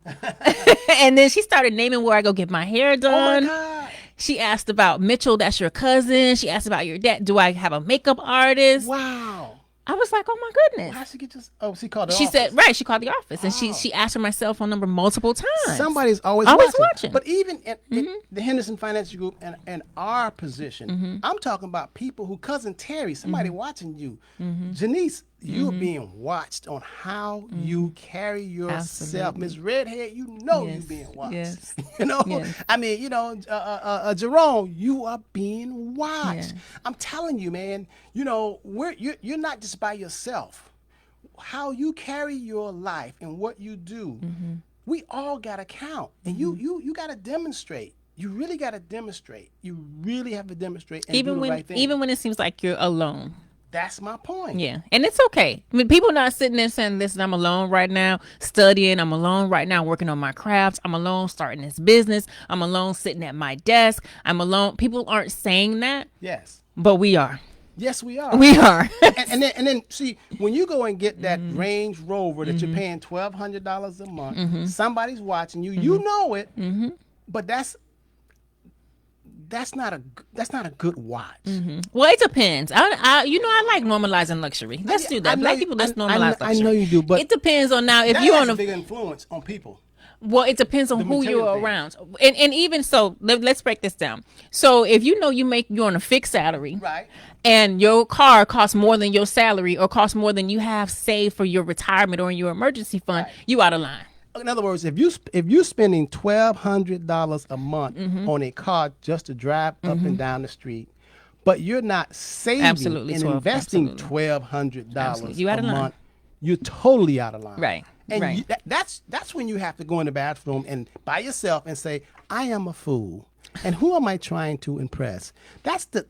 And then she started naming where I go get my hair done. Oh, my God. She asked about Mitchell, that's your cousin. She asked about your dad. Do I have a makeup artist? Wow. I was like, oh, my goodness. How did she get this? Oh, she called the office. She said, right, she called the office. And she asked for my cell phone number multiple times. Somebody's always watching. But even in the Henderson Financial Group and our position, I'm talking about people who, cousin Terry, somebody watching you. Janice, you're being watched on how you carry yourself. Miss Redhead, you're being watched. Yes. I mean, Jerome, you are being watched. Yeah. I'm telling you, man, you're not just by yourself. How you carry your life and what you do, we all got to count. And you got to demonstrate. You really got to demonstrate. You really have to demonstrate and do the right thing. Even when it seems like you're alone. That's my point. Yeah. And it's okay. I mean, people not sitting there saying, listen, I'm alone right now studying. I'm alone right now working on my crafts. I'm alone starting this business. I'm alone sitting at my desk. I'm alone. People aren't saying that. Yes. But we are. Yes, we are. We are. and then see, when you go and get that Range Rover that you're paying $1,200 a month, somebody's watching you. You know it. But that's not a good watch. Well, it depends. I like normalizing luxury. Let's do that. Black people, let's normalize luxury. I know you do, but it depends on now if you're on a big influence on people. Well, it depends on who you're around, and even so, let's break this down. So if you're on a fixed salary, right, and your car costs more than your salary or costs more than you have saved for your retirement or in your emergency fund, you out of line. In other words, if you're spending $1,200 a month on a car just to drive up and down the street, but you're not saving and investing $1,200 a month, you're totally out of line. Right. And that's when you have to go in the bathroom and by yourself and say, I am a fool. And who am I trying to impress? That's the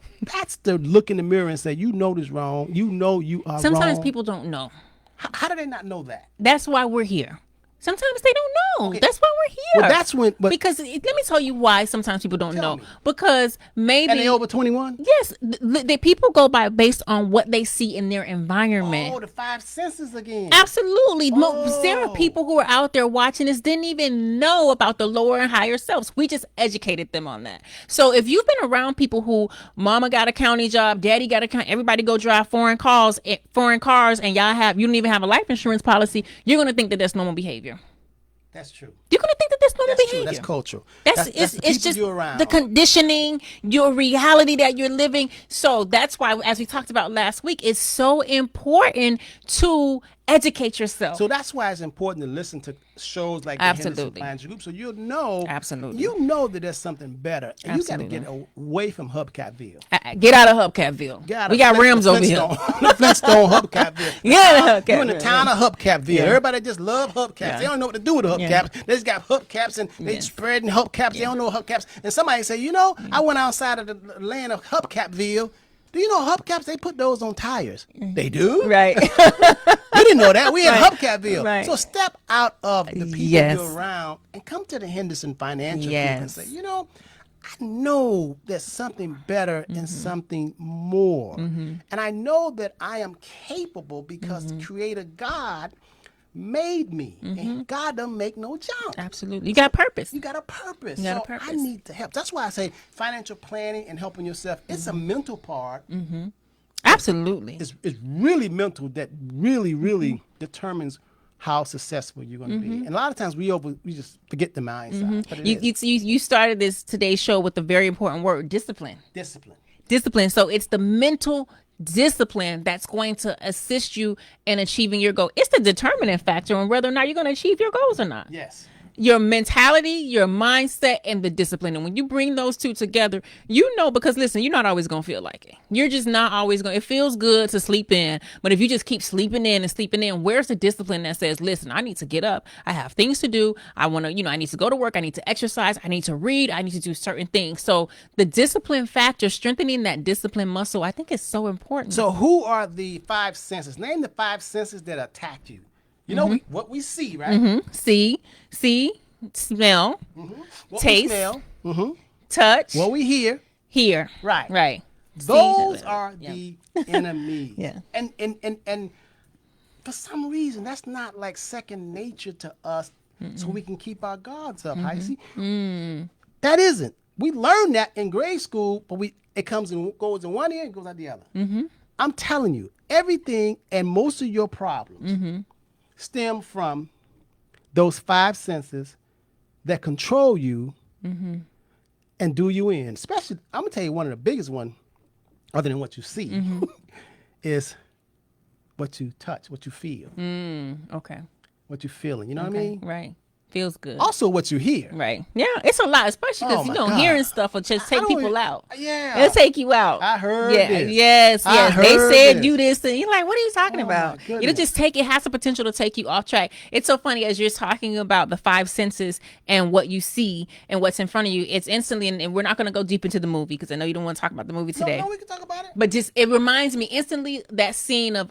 look in the mirror and say, you know this wrong. You know you are wrong. Sometimes people don't know. How do they not know that? That's why we're here. Sometimes they don't know. Okay. That's why we're here. Well, that's when. But Because let me tell you why sometimes people don't know. me. Because maybe and they over 21. yes, the people go by based on what they see in their environment. Oh, the five senses again. Absolutely. There are Oh. people who are out there watching this didn't even know about the lower and higher selves. We just educated them on that. So if you've been around people who mama got a county job, daddy got a county, everybody go drive foreign cars, and you don't even have a life insurance policy, you're going to think that that's normal behavior. That's true. You're going to think that that's normal That's behavior. true. That's cultural. That's the it's people just you're around. the conditioning, your reality that you're living. So that's why, as we talked about last week, it's so important to educate yourself. So that's why it's important to listen to shows like the Henderson Absolutely. Financial Group, so you'll know. Absolutely. You know that there's something better, and Absolutely. you got to get away from Hubcatville. Get out of Hubcatville. We got rims over here. The Flintstone Hubcatville. Yeah, You're in the town of Hubcatville. Yeah. Everybody just love hubcaps. Yeah. They don't know what to do with the hubcaps. Yeah. They just got hubcaps and they Yes. spreading hubcaps. They don't know hubcaps. And somebody say, I went outside of the land of Hubcapville. Do you know hubcaps? They put those on tires. They do? Right. We didn't know that. We in Right. Hubcatville. Right. So step out of the people Yes. you're around and come to the Henderson Financial Group and Yes. say, I know there's something better and something more. And I know that I am capable because the Creator God made me. And God doesn't make no junk. Absolutely. You got purpose. You got a purpose. You got a So purpose. I need to help. That's why I say financial planning and helping yourself, it's a mental part. Absolutely. It's really mental that really determines how successful you're going to be. And a lot of times we just forget the mind side. But it is. You started today's show with a very important word, discipline. Discipline. So it's the mental discipline that's going to assist you in achieving your goal. It's the determining factor on whether or not you're going to achieve your goals or not. Yes. Your mentality, your mindset, and the discipline. And when you bring those two together, because listen, you're not always going to feel like it. You're just not always going to. It feels good to sleep in. But if you just keep sleeping in, where's the discipline that says, listen, I need to get up. I have things to do. I want to, I need to go to work. I need to exercise. I need to read. I need to do certain things. So the discipline factor, strengthening that discipline muscle, I think is so important. So who are the five senses? Name the five senses that attack you. What we see, right? See, smell, What taste, we smell. touch, What we hear. hear. Right. See. Those are Yeah. the enemies. Yeah. And for some reason, that's not like second nature to us, so we can keep our guards up. How you see? That isn't. We learned that in grade school, but it comes and goes in one ear and goes out the other. I'm telling you, everything and most of your problems stem from those five senses that control you and do you in. Especially, I'm gonna tell you one of the biggest one, other than what you see, is what you touch, what you feel, Okay. what you feeling. You know what I mean? Right. Feels good. Also, what you hear. Right. Yeah, it's a lot, especially because Oh, my you know God. hearing stuff will just I take don't people even- out. Yeah. It'll take you out. I heard Yeah. this. Yes. I Yes. They heard said this. do this, and you're like, what are you talking Oh, about? my It'll goodness. just it has the potential to take you off track. It's so funny as you're talking about the five senses and what you see and what's in front of you. It's instantly, and we're not going to go deep into the movie because I know you don't want to talk about the movie today. No, we can talk about it. But just it reminds me instantly that scene of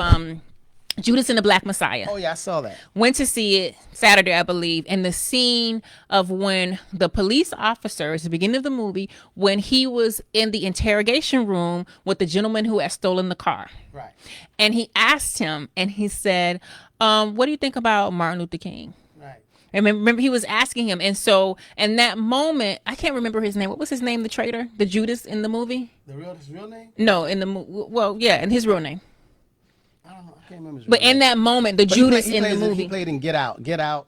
Judas and the Black Messiah. Oh yeah, I saw that. Went to see it Saturday, I believe, and the scene of when the police officer, at the beginning of the movie, when he was in the interrogation room with the gentleman who had stolen the car. Right. And he asked him, and he said, what do you think about Martin Luther King? Right. And remember, he was asking him. And so in that moment, I can't remember his name. What was his his name, the traitor? The Judas in the movie? His real name? No, in the movie. Well, yeah, and his real name. I don't know. I can't remember his But real in name. that moment, the But he Judas played- in he the plays movie. He played in Get Out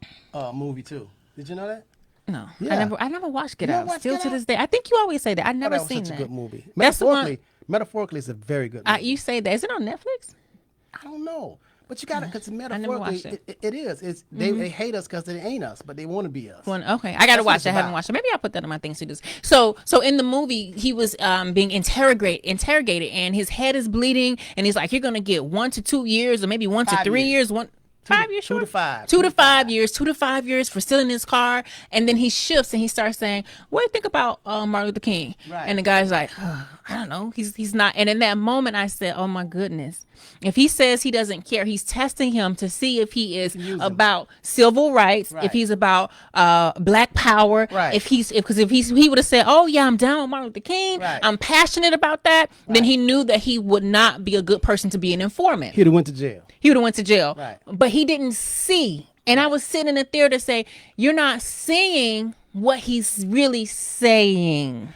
movie too. Did you know that? No, Yeah. I never watched Get You never Out. watched Still Get to Out? this day, I think you always say that. I Oh, never that was seen such that. a good movie. That's the one. Metaphorically, it's a very good movie. You say that. Is it on Netflix? I don't know. But you got it because never metaphorically, watched it. it is. It's they hate us because they ain't us, but they want to be us. Okay, I gotta That's what watch it's it. I haven't about. watched it. Maybe I'll put that on my things to do. So in the movie, he was being interrogated, and his head is bleeding, and he's like, "You're gonna get 1 to 2 years, or maybe 1 to 5 3 years. years." 5 years Two short? to five. 2 to 5 years, 2 to 5 years for stealing his car. And then he shifts and he starts saying, what do you think about Martin Luther King? Right. And the guy's like, I don't know. He's not. And in that moment, I said, oh my goodness. If he says he doesn't care, he's testing him to see if he is about civil rights, Right. if he's about black power, Right. if he would have said, oh yeah, I'm down with Martin Luther King, Right. I'm passionate about that, then he knew that he would not be a good person to be an informant. He'd have went to jail. He would have went to jail. Right. But he didn't see. And I was sitting in the theater to say, you're not seeing what he's really saying.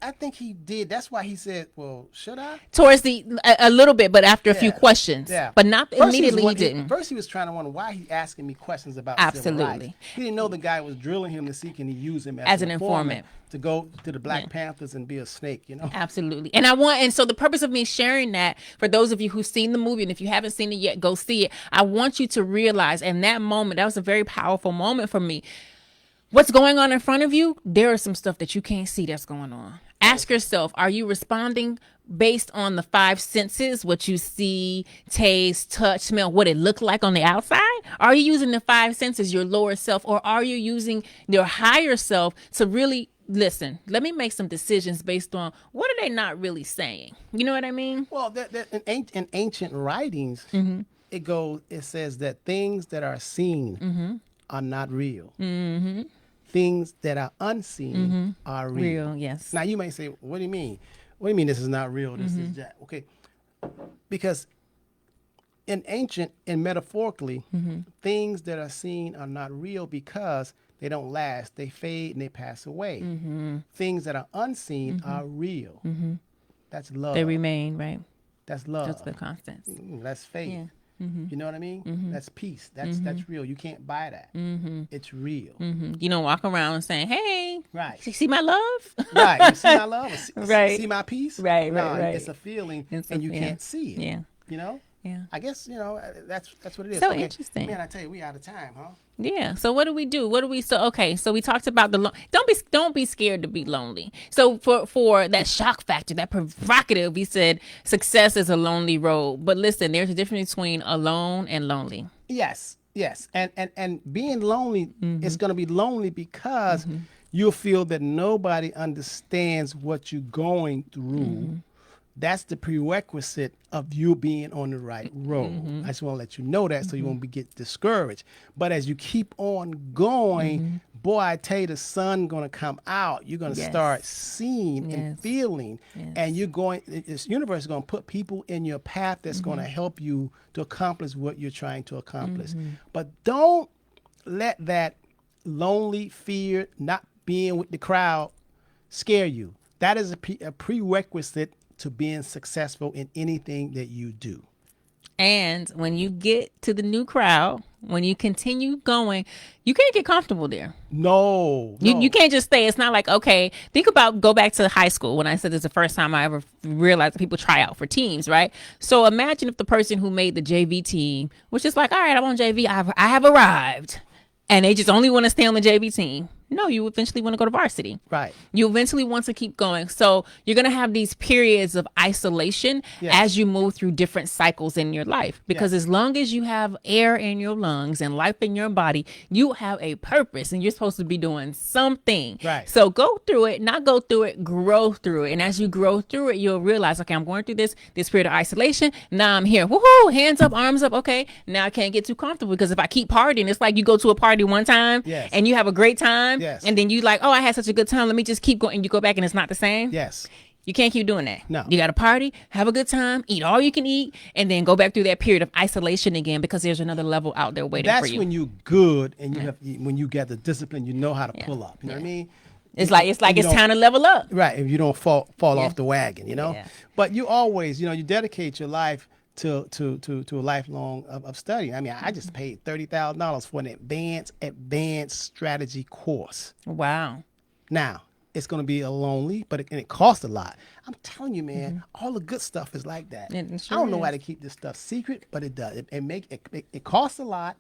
I think he did. That's why he said, well, should I? Towards a little bit, but after a few questions. Yeah. But not First immediately he he didn't. First he was trying to wonder why he asking me questions about civil Absolutely. rights. He didn't know the guy was drilling him to see can he use him As an informant. to go to the Black Panthers and be a snake, you know? Absolutely. And so the purpose of me sharing that, for those of you who've seen the movie, and if you haven't seen it yet, go see it. I want you to realize in that moment, that was a very powerful moment for me. What's going on in front of you, there is some stuff that you can't see that's going on. Ask yourself, are you responding based on the 5 senses, what you see, taste, touch, smell, what it looked like on the outside? Are you using the 5 senses, your lower self, or are you using your higher self to really listen? Let me make some decisions based on what are they not really saying? You know what I mean? Well, in ancient writings, it says that things that are seen are not real. Things that are unseen are real. Yes. Now you may say, what do you mean? What do you mean this is not real? This is that. Okay. Because in ancient and metaphorically, things that are seen are not real because they don't last. They fade and they pass away. Things that are unseen are real. That's love. They remain, right? That's love. That's the constants. That's faith. Yeah. You know what I mean? That's peace. That's real. You can't buy that. It's real. You don't walk around saying, hey, Right. you see my love? Right. You see my love? Right. See my peace? Right, No, right. it's a feeling It's and a- you yeah. can't see it. Yeah. You know? Yeah. I guess, that's what it is. So interesting. Man, I tell you, we out of time, huh? Yeah. So what do we do? So we talked about don't be scared to be lonely. So for that shock factor, that provocative, we said success is a lonely road. But listen, there's a difference between alone and lonely. Yes. And being lonely is going to be lonely because you'll feel that nobody understands what you're going through. That's the prerequisite of you being on the right road. I just want to let you know that so you won't get discouraged. But as you keep on going, boy, I tell you, the sun going to come out. You're going to start seeing and feeling. And this universe is going to put people in your path that's going to help you to accomplish what you're trying to accomplish. But don't let that lonely fear, not being with the crowd, scare you. That is a prerequisite to being successful in anything that you do. And when you get to the new crowd, when you continue going, you can't get comfortable there. No. You can't just stay. It's not like, okay, go back to high school when I said this is the first time I ever realized that people try out for teams, right? So imagine if the person who made the JV team was just like, all right, I'm on JV, I have arrived. And they just only want to stay on the JV team. No, you eventually want to go to varsity. Right. You eventually want to keep going. So you're going to have these periods of isolation as you move through different cycles in your life. Because as long as you have air in your lungs and life in your body, you have a purpose and you're supposed to be doing something. Right. So go through it, not go through it, grow through it. And as you grow through it, you'll realize, okay, I'm going through this period of isolation. Now I'm here. Woohoo! Hands up, arms up. Okay. Now I can't get too comfortable because if I keep partying, it's like you go to a party one time and you have a great time. Yes. And then you like, oh, I had such a good time. Let me just keep going. And you go back and it's not the same. Yes. You can't keep doing that. No. You got to party, have a good time, eat all you can eat, and then go back through that period of isolation again because there's another level out there waiting for you. That's when you're good and when you get the discipline, you know how to pull up. You know what I mean? It's it's time to level up. Right. If you don't fall off the wagon, you know? Yeah. But you always, you dedicate your life to a lifelong of study. I mean, I just paid $30,000 for an advanced strategy course. Wow. Now, it's going to be a lonely, but it costs a lot. I'm telling you, man, all the good stuff is like that. It sure I don't know is. why they keep this stuff secret, but it does. It costs a lot.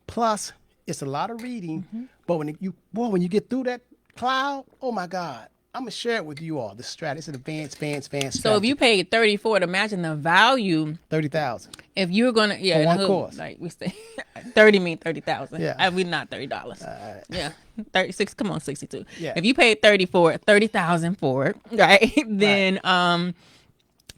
Plus, it's a lot of reading. But when you get through that cloud, oh my God, I'm gonna share it with you all. This strategy, it's an advanced So strategy. if you paid 30 for it, imagine the value. 30,000. If you're gonna, For one course. like we say, 30 mean 30,000. Yeah. We not $30. Yeah, 36. Come on, 62. Yeah. If you paid 30 for it, 30,000 for it, right? Then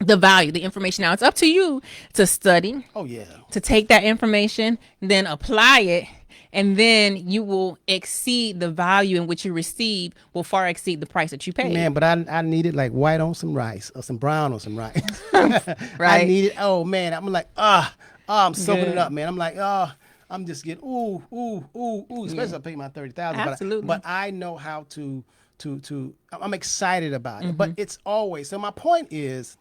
the value, the information. Now it's up to you to study. Oh yeah. To take that information, then apply it, and then you will exceed the value in which you receive will far exceed the price that you paid. Man, but I need it like white on some rice or some brown on some rice. Right. I need it. Oh man, I'm like I'm soaking Good. it up, man. I'm like I'm just getting ooh. Especially if I pay my 30,000. Absolutely. But I know how to. I'm excited about it. But it's always. So my point is,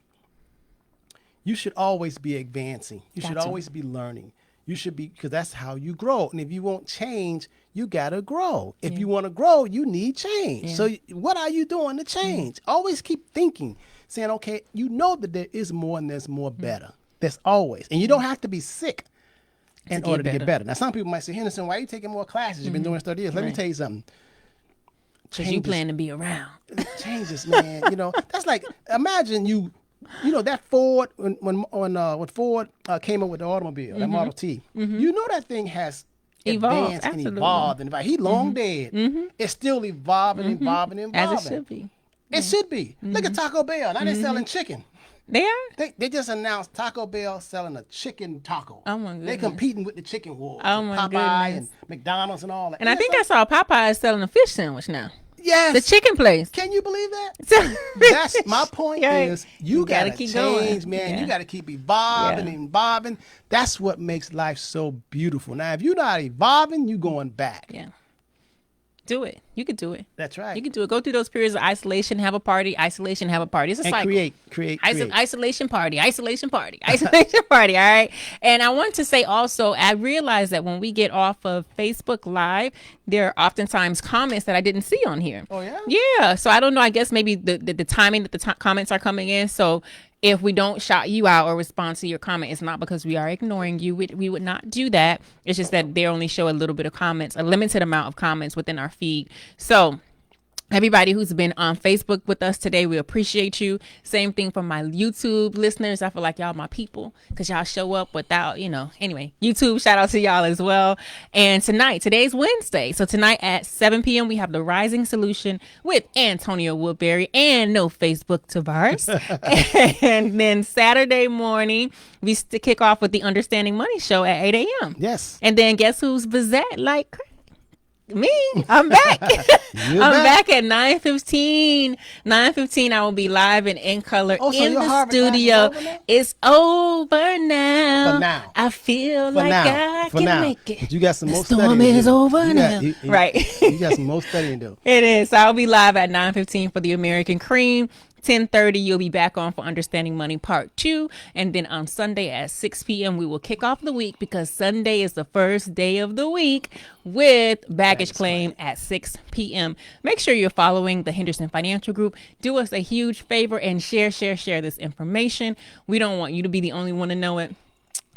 you should always be advancing. You should Gotcha. always be learning. You should be, because that's how you grow. And if you want change, you got to grow. If you want to grow, you need change. So what are you doing to change? Always keep thinking, saying, okay, you know that there is more and there's more better. There's always. And you don't have to be sick in order to get better. Now, some people might say, Henderson, why are you taking more classes? You've been doing this 30 years. Let me tell you something. Because you plan to be around. Changes, man. That's like, imagine that Ford, when Ford came up with the automobile, that Model T, that thing has Evolved, advanced and absolutely. evolved. And he long dead. It's still evolving. As it should be. It should be. Look at Taco Bell. Now they're selling chicken. They are? They just announced Taco Bell selling a chicken taco. Oh, my goodness. They're competing with the chicken wars. Oh, my Popeye goodness. and McDonald's and all that. And I think I saw Popeye selling a fish sandwich now. Yes. The chicken place. Can you believe that? So- That's my point. Right. Is you gotta keep change, going. man. Yeah. You gotta keep evolving Yeah. and evolving. That's what makes life so beautiful. Now, if you're not evolving, you going back. Yeah. Do it. You could do it. That's right. You can do it. Go through those periods of isolation, have a party, isolation, have a party. It's a and cycle. create. Isolation party, isolation party, isolation party. All right. And I want to say also, I realize that when we get off of Facebook Live, there are oftentimes comments that I didn't see on here. Oh, yeah? Yeah. So I don't know. I guess maybe the timing that the comments are coming in. So if we don't shout you out or respond to your comment, it's not because we are ignoring you. We would not do that. It's just that they only show a little bit of comments, a limited amount of comments within our feed. So everybody who's been on Facebook with us today, we appreciate you. Same thing for my YouTube listeners. I feel like y'all my people because y'all show up without, Anyway, YouTube, shout out to y'all as well. And today's Wednesday. So tonight at 7 p.m., we have The Rising Solution with Antonio Woodbury and No Facebook Tavares. And then Saturday morning, we kick off with the Understanding Money Show at 8 a.m. Yes. And then guess who's Bizette like crazy? Me, I'm back. I'm back at 9:15. 9:15. I will be live and in color in your the Harvard studio. class is over now? It's over now. For now. I feel For like now. I For can now. make it. But you got some The more storm studying to is do. over You now. got- Right. You got some more studying to do. It is. So I'll be live at 9:15 for the American Cream. 10:30, you'll be back on for Understanding Money Part 2. And then on Sunday at 6 p.m., we will kick off the week because Sunday is the first day of the week with Baggage Claim at 6 p.m. Make sure you're following the Henderson Financial Group. Do us a huge favor and share this information. We don't want you to be the only one to know it.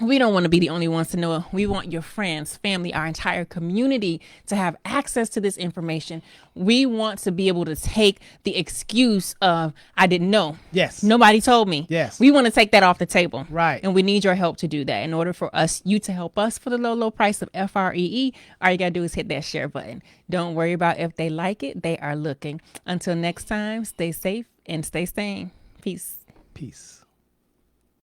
We don't want to be the only ones to know it. We want your friends, family, our entire community to have access to this information. We want to be able to take the excuse of, I didn't know. Yes. Nobody told me. Yes. We want to take that off the table. Right. And we need your help to do that. In order for you to help us for the low price of FREE, all you got to do is hit that share button. Don't worry about if they like it. They are looking. Until next time, stay safe and stay sane. Peace. Peace.